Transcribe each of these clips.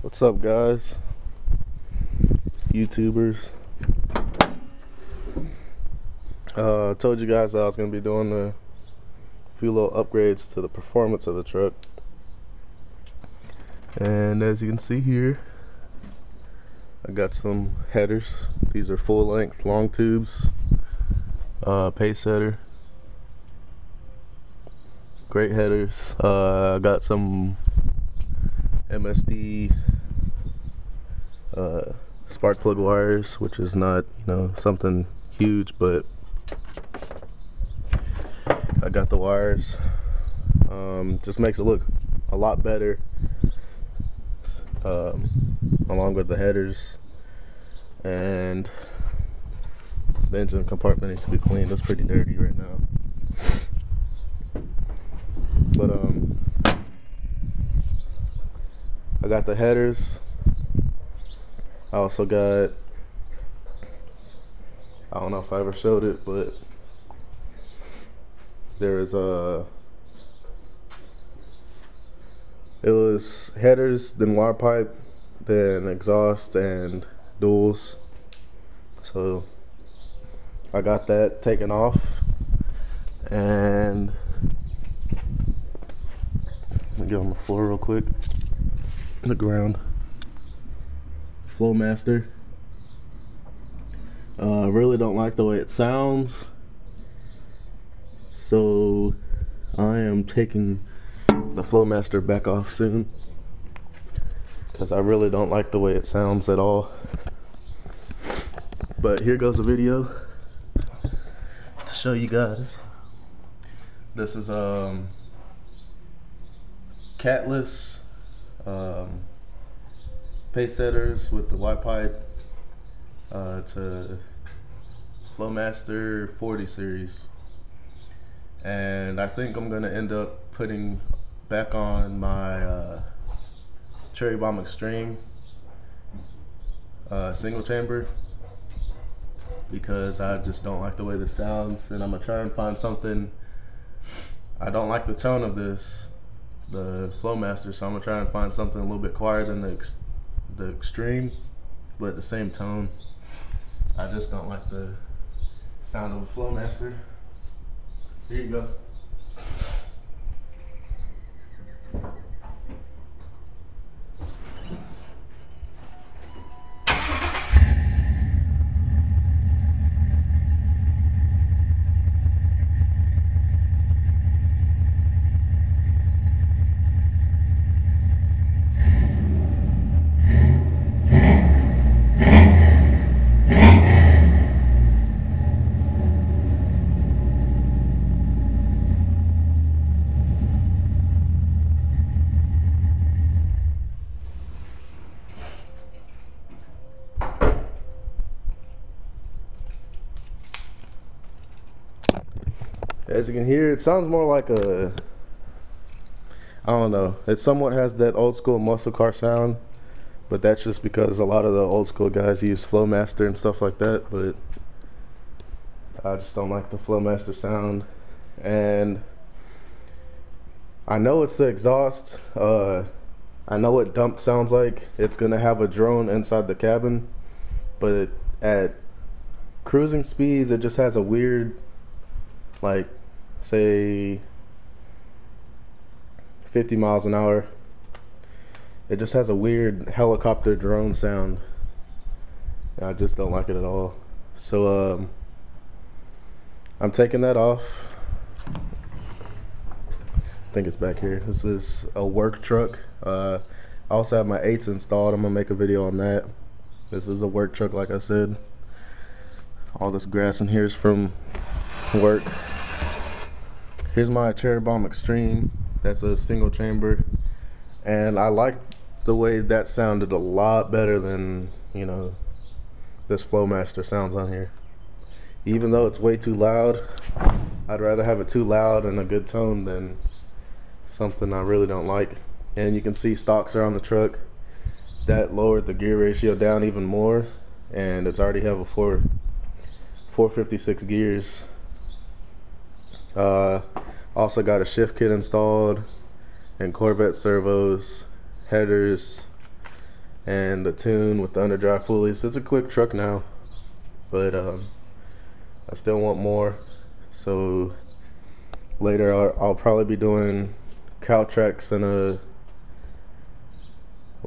What's up, guys? YouTubers. Told you guys that I was gonna be doing a few little upgrades to the performance of the truck, and as you can see here, I got some headers. These are full-length long tubes, pace header, great headers. I got some MSD spark plug wires, which is not, something huge, but I got the wires. Just makes it look a lot better, along with the headers. And the engine compartment needs to be cleaned. It's pretty dirty right now, but I got the headers. I also got, I don't know if I ever showed it, but it was headers, then wire pipe, then exhaust and duals. So I got that taken off, and let me get on the floor real quick. The ground. Flowmaster. I really don't like the way it sounds, so I am taking the Flowmaster back off soon, because I really don't like the way it sounds at all. But here goes a video to show you guys. This is catless pace setters with the Y pipe to Flowmaster 40 series, and I think I'm gonna end up putting back on my Cherry Bomb Extreme single chamber, because I just don't like the way this sounds, and I'm gonna try and find something. I don't like the tone of the Flowmaster, so I'm gonna try and find something a little bit quieter than the Extreme, but the same tone. I just don't like the sound of a Flowmaster. Here you go. As you can hear, it sounds more like I don't know, it somewhat has that old school muscle car sound, but that's just because a lot of the old school guys use Flowmaster and stuff like that. But I just don't like the Flowmaster sound. And I know it's the exhaust. I know what dump sounds like. It's gonna have a drone inside the cabin, but at cruising speeds it just has a weird, like, say 50 miles an hour, it just has a weird helicopter drone sound. I just don't like it at all. So I'm taking that off. I think it's back here. This is a work truck. I also have my 8s installed. I'm gonna make a video on that. This is a work truck, like I said. All this grass in here is from work. Here's my Cherry Bomb Extreme. That's a single chamber, and I like the way that sounded a lot better than, this Flowmaster sounds on here. Even though it's way too loud, I'd rather have it too loud and a good tone than something I really don't like. And you can see stocks are on the truck. That lowered the gear ratio down even more, and it's already have a 456 gears. Also got a shift kit installed, and Corvette servos, headers, and the tune with the underdrive pulleys. It's a quick truck now, but I still want more. So later I'll probably be doing cow tracks and a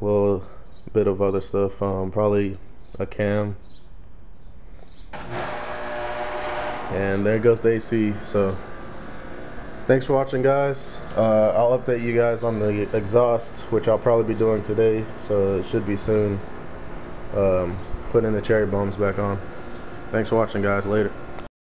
little bit of other stuff, probably a cam. And there goes the AC. So thanks for watching, guys. I'll update you guys on the exhaust, which I'll probably be doing today, so it should be soon. Putting the cherry bombs back on. Thanks for watching, guys. Later.